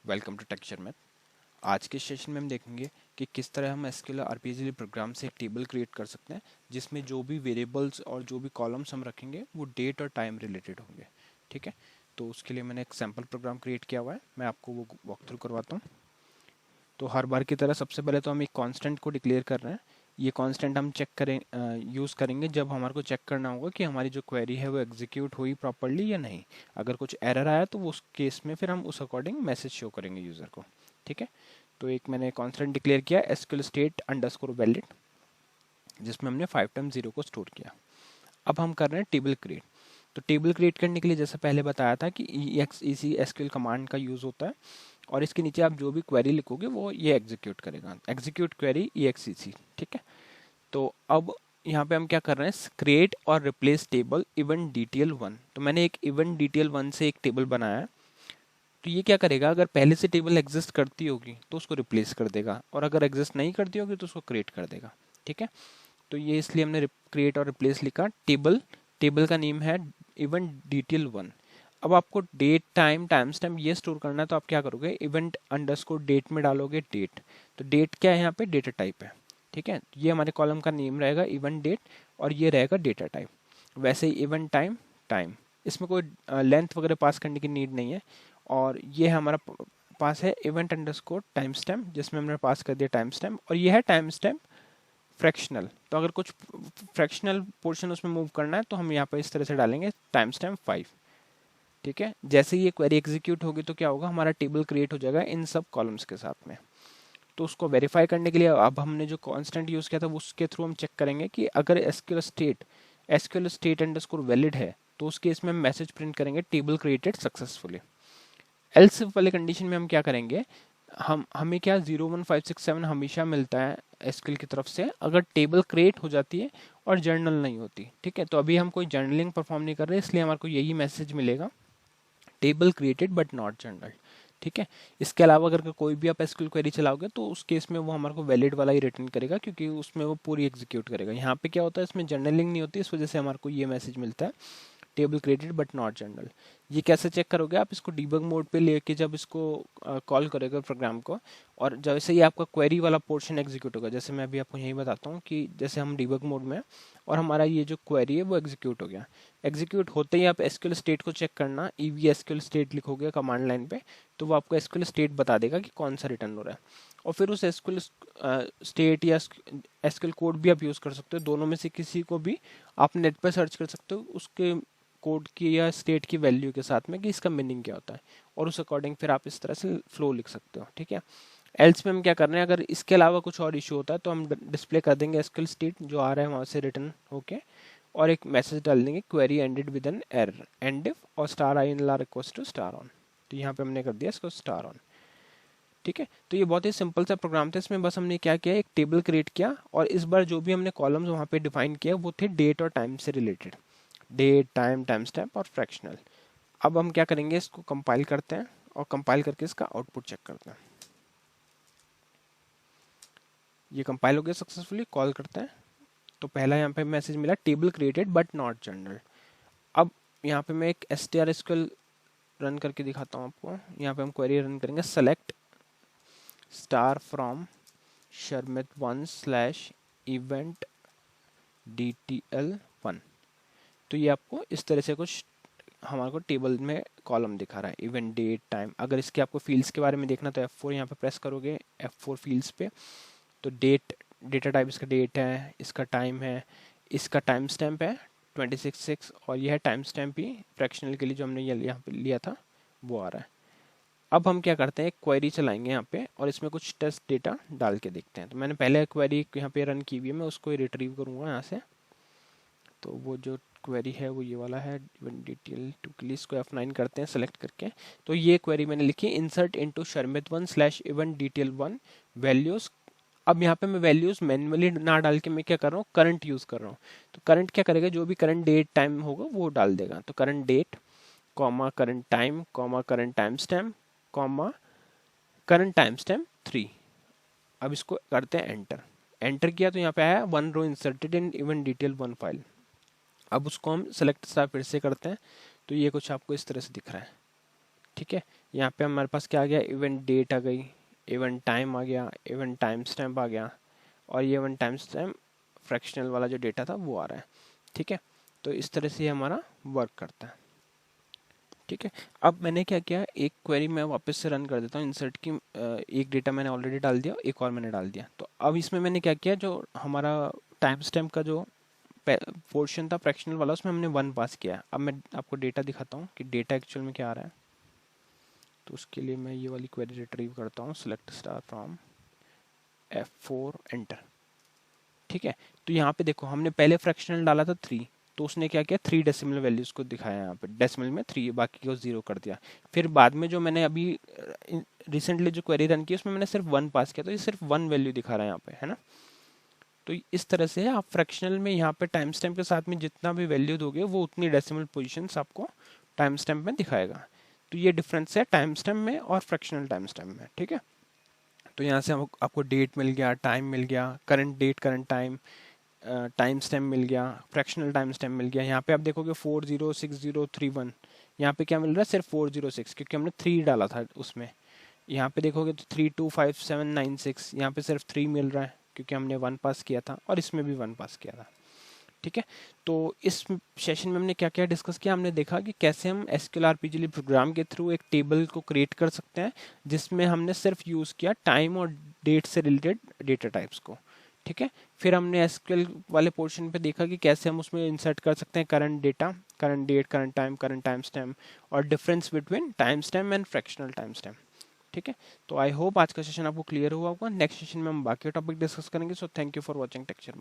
Welcome to texture math. आज के session में हम देखेंगे कि किस तरह हम एसक्यूएल आरपीजीएल प्रोग्राम से एक टेबल क्रिएट कर सकते हैं जिसमें जो भी वेरिएबल्स और जो भी कॉलम्स हम रखेंगे वो डेट और टाइम रिलेटेड होंगे। ठीक है, तो उसके लिए मैंने एक सैम्पल प्रोग्राम क्रिएट किया हुआ है, मैं आपको वो वॉक थ्रू करवाता हूँ। तो हर बार की तरह सबसे पहले तो हम एक कांस्टेंट को डिक्लेयर कर रहे हैं। ये कांस्टेंट हम चेक करें यूज़ करेंगे जब हमारे को चेक करना होगा कि हमारी जो क्वेरी है वो एग्जीक्यूट हुई प्रॉपर्ली या नहीं। अगर कुछ एरर आया तो उस केस में फिर हम उस अकॉर्डिंग मैसेज शो करेंगे यूज़र को। ठीक है, तो एक मैंने कांस्टेंट डिक्लेयर किया एसक्यूएल स्टेट अंडरस्कोर वैलिड, जिसमें हमने 5 टाइम 0 को स्टोर किया। अब हम कर रहे हैं टेबल क्रिएट। तो टेबल क्रिएट करने के लिए जैसे पहले बताया था कि EXEC एसक्यूएल कमांड का यूज़ होता है और इसके नीचे आप जो भी क्वेरी लिखोगे वो ये एग्जीक्यूट करेगा, एग्जीक्यूट क्वेरी EXEC। ठीक है, तो अब यहाँ पे हम क्या कर रहे हैं, क्रिएट और रिप्लेस टेबल इवेंट डिटेल 1। तो मैंने एक इवेंट डिटेल 1 से एक टेबल बनाया है। तो ये क्या करेगा, अगर पहले से टेबल एग्जिस्ट करती होगी तो उसको रिप्लेस कर देगा और अगर एग्जिस्ट नहीं करती होगी तो उसको क्रिएट कर देगा। ठीक है, तो ये इसलिए हमने क्रिएट और रिप्लेस लिखा। टेबल का नेम है इवेंट डिटेल 1। अब आपको डेट टाइम टाइम स्टैम्प ये स्टोर करना है, तो आप क्या करोगे, इवेंट अंडरस्कोर डेट में डालोगे डेट। तो डेट क्या है, यहाँ पे डेटा टाइप है। ठीक है, ये हमारे कॉलम का नेम रहेगा इवेंट डेट और ये रहेगा डेटा टाइप। वैसे ही इवेंट टाइम टाइम, इसमें कोई लेंथ वगैरह पास करने की नीड नहीं है। और ये हमारा पास है इवेंट अंडरस्कोर टाइम स्टैम्प, जिसमें हमने पास कर दिया टाइम स्टैम्प, और ये है टाइम स्टैम्प फ्रैक्शनल। तो अगर कुछ फ्रैक्शनल पोर्शन उसमें मूव करना है तो हम यहाँ पर इस तरह से डालेंगे टाइम स्टैम्प 5। ठीक है, जैसे ही ये क्वेरी एग्जीक्यूट होगी तो क्या होगा, हमारा टेबल क्रिएट हो जाएगा इन सब कॉलम्स के साथ में। तो उसको वेरीफाई करने के लिए अब हमने जो कांस्टेंट यूज़ किया था उसके थ्रू हम चेक करेंगे कि अगर एसक्यूएल स्टेट अंडरस्कोर वैलिड है तो उस केस में हम मैसेज प्रिंट करेंगे टेबल क्रिएटेड सक्सेसफुली। एल्स वाले कंडीशन में हम क्या करेंगे, हमें क्या 01567 हमेशा मिलता है एसक्यूएल की तरफ से अगर टेबल क्रिएट हो जाती है और जर्नल नहीं होती। ठीक है, तो अभी हम कोई जर्नलिंग परफॉर्म नहीं कर रहे, इसलिए हमारे को यही मैसेज मिलेगा, table created but not journal. ठीक है, इसके अलावा अगर कोई भी आप एसक्यूएल क्वेरी चलाओगे तो उस केस में वो हमारे को वैलिड वाला ही रिटर्न करेगा, क्योंकि उसमें वो पूरी एग्जीक्यूट करेगा। यहाँ पे क्या होता है, इसमें जर्नलिंग नहीं होती, इस वजह से हमारे को ये मैसेज मिलता है, table created but not general. ये कैसे चेक करोगे, आप इसको डीबग मोड पे लेके जब इसको कॉल करोगे प्रोग्राम को, और जैसे ही आपका क्वेरी वाला पोर्शन एग्जीक्यूट होगा, जैसे मैं अभी आपको यही बताता हूँ कि जैसे हम डीबग मोड में और हमारा ये जो क्वेरी है वो एग्जीक्यूट हो गया। एग्जीक्यूट होते ही आप एसक्यूएल स्टेट को चेक करना, ईवी एसक्यूएल स्टेट लिखोगे कमांड लाइन पे, तो वो आपको एसक्यूएल स्टेट बता देगा कि कौन सा रिटर्न हो रहा है। और फिर उस एसक्यूएल स्टेट या एसक्यूएल कोड भी आप यूज़ कर सकते हो, दोनों में से किसी को भी आप नेट पर सर्च कर सकते हो उसके कोड की या स्टेट की वैल्यू के साथ में कि इसका मीनिंग क्या होता है, और उस अकॉर्डिंग फिर आप इस तरह से फ्लो लिख सकते हो। ठीक है, एल्स में हम क्या कर रहे हैं, अगर इसके अलावा कुछ और इशू होता है तो हम डिस्प्ले कर देंगे एसक्यूएल स्टेट जो आ रहा है वहाँ से रिटर्न होके, और एक मैसेज डाल देंगे query ended with an error and if और star I N R equals to star on. तो यहाँ पे हमने कर दिया इसको स्टार ऑन। ठीक है, तो ये बहुत ही सिंपल सा प्रोग्राम था। इसमें बस हमने क्या किया, एक टेबल क्रिएट किया और इस बार जो भी हमने कॉलम्स वहाँ पे डिफाइन किया वो थे डेट और टाइम से related, date time time stamp और फ्रैक्शनल। अब हम क्या करेंगे, इसको कंपाइल करते हैं और कंपाइल करके इसका आउटपुट चेक करते हैं। ये कंपाइल हो गया सक्सेसफुली, कॉल करते हैं। तो पहला यहाँ पे मैसेज मिला table created but not general. अब यहाँ पे मैं एक strSQL रन करके दिखाता हूँ आपको। यहाँ पे हम क्वेरी रन करेंगे, select star from Sharmit 1 slash event DTL1। तो ये आपको इस तरह से कुछ हमारे को टेबल में कॉलम दिखा रहा है, इवेंट डेट टाइम। अगर इसके आपको फील्ड्स के बारे में देखना तो F4 यहाँ पे प्रेस करोगे, F4 फील्ड्स पे, तो डेटा टाइप इसका डेट है, इसका टाइम है, इसका टाइम स्टैम्प है 26/6, और यह है टाइम स्टैम्प ही फ्रैक्शनल के लिए जो हमने यहाँ पे लिया था वो आ रहा है। अब हम क्या करते हैं, एक क्वेरी चलाएंगे यहाँ पे और इसमें कुछ टेस्ट डेटा डाल के देखते हैं। तो मैंने पहले क्वेरी यहाँ पे रन की हुई है, मैं उसको रिट्रीव करूँगा यहाँ से। तो वो जो क्वेरी है वो ये वाला है, डिटेल टू के लिए इसको F9 करते हैं सेलेक्ट करके। तो ये क्वेरी मैंने लिखी, insert into Sharmit 1 slash event DTL1 values. अब यहाँ पे मैं वैल्यूज मैन्युअली ना डाल के मैं क्या कर रहा हूँ, करंट यूज कर रहा हूँ। तो करंट क्या करेगा, जो भी करंट डेट टाइम होगा वो डाल देगा। तो current date comma current time comma current time stamp comma current time stamp 3। अब इसको करते हैं एंटर। एंटर किया तो यहाँ पे आया 1 row inserted in event DTL1 file. अब उसको हम सेलेक्ट स्टार फिर से करते हैं, तो ये कुछ आपको इस तरह से दिख रहा है। ठीक है, यहाँ पे हमारे पास क्या आ गया, इवेंट डेट आ गई, इवेंट टाइम आ गया, इवेंट टाइम स्टैम्प आ गया, और ये इवेंट टाइम स्टैम्प फ्रैक्शनल वाला जो डेटा था वो आ रहा है। ठीक है, तो इस तरह से ये हमारा वर्क करता है। ठीक है, अब मैंने क्या किया, एक क्वेरी मैं वापस से रन कर देता हूँ इंसर्ट की, एक डेटा मैंने ऑलरेडी डाल दिया, एक और मैंने डाल दिया। तो अब इसमें मैंने क्या किया, जो हमारा टाइम स्टैम्प का जो पोर्शन था फ्रैक्शनल वाला, उसमें हमने 1 पास किया है। अब मैं आपको डेटा दिखाता हूँ कि डेटा एक्चुअल में क्या आ रहा है। तो उसके लिए मैं ये वाली क्वेरी रिट्रीव करता हूँ, select star from F4 enter. ठीक है, तो यहाँ पे देखो हमने पहले फ्रैक्शनल डाला था 3, तो उसने क्या किया, 3 डेसिमल वैल्यूज को दिखाया, यहाँ पे डेसिमल में 3, बाकी को 0 कर दिया। फिर बाद में जो मैंने अभी रिसेंटली जो क्वेरी रन की उसमें मैंने सिर्फ 1 पास किया, तो ये सिर्फ 1 वैल्यू दिखा रहा है यहाँ पे, है ना। तो इस तरह से आप फ्रैक्शनल में यहाँ पे टाइम स्टैम्प के साथ में जितना भी वैल्यू दोगे वो उतनी डेसिमल पोजीशंस आपको टाइम स्टैम्प में दिखाएगा। तो ये डिफरेंस है टाइम स्टैम्प में और फ्रैक्शनल टाइम स्टैम्प में। ठीक है, तो यहाँ से आपको डेट मिल गया, टाइम मिल गया, current date current time, time stamp मिल गया, फ्रैक्शनल टाइम स्टैम्प मिल गया। यहाँ पे आप देखोगे 406031, यहाँ पे क्या मिल रहा है, सिर्फ 406, क्योंकि हमने 3 डाला था उसमें। यहाँ पे देखोगे तो 325796, यहाँ पे सिर्फ 3 मिल रहा है क्योंकि हमने 1 पास किया था, और इसमें भी 1 पास किया था। ठीक है, तो इस सेशन में हमने क्या क्या डिस्कस किया, हमने देखा कि कैसे हम एसक्यूएल आरपीजीएल प्रोग्राम के थ्रू एक टेबल को क्रिएट कर सकते हैं, जिसमें हमने सिर्फ यूज़ किया टाइम और डेट से रिलेटेड डेटा टाइप्स को। ठीक है, फिर हमने एसक्यूएल वाले पोर्शन पे देखा कि कैसे हम उसमें इंसर्ट कर सकते हैं current data, current date, current time stamp, और difference between time stamp and fractional time stamp. ठीक है, तो आई होप आज का सेशन आपको क्लियर हुआ होगा। नेक्स्ट सेशन में हम बाकी टॉपिक डिस्कस करेंगे। So thank you for watching texture.